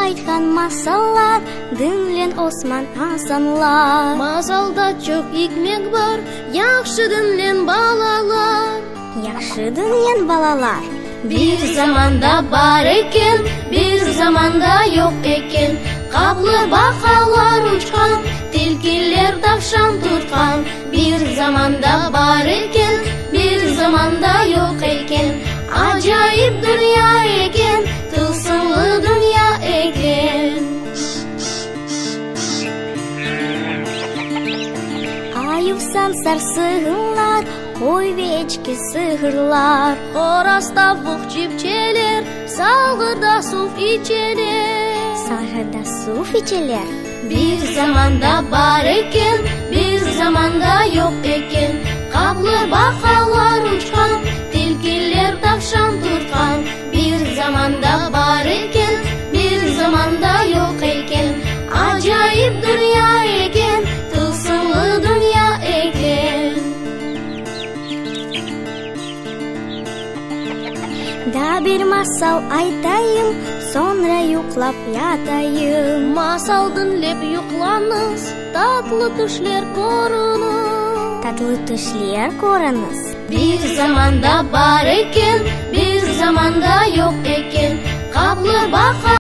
айтқан масаллар, дінлен Осман Асанлар. Масалда çok икмек бар, яхшы дінлен балалар. Яхшы дінлен балалар. Bir zamanda бар екен, bir zamanda yok екен. Қаблы бақалар ұшқан, tilkiler tavşan tutқан. Bir zamanda бар екен, bir zamanda yok екен. Acayip dünya екен, tılsımlı dünya екен. Аюп сансар сығылар, қой вечки сығырлар. Хорас тауық чепчелер, салғырда суф ичелер. Салғырда суф ичелер. Bir zamanda бар екен, bir zamanda yok екен. Қаблы бақалар ұшқан, tilkiler tavşan tutқан. Bir zamanda бар екен, bir zamanda yok екен. Acayip dünya екен, tılsımlı dünya екен. Да bir masal айтайым, sonra yuklap yatayım. Masal dinlep yuqlanız, tatlı düşler korunuz. Tatlı düşler korunuz. Bir zamanda бар екен, bir zamanda yok екен. Қаблы бақа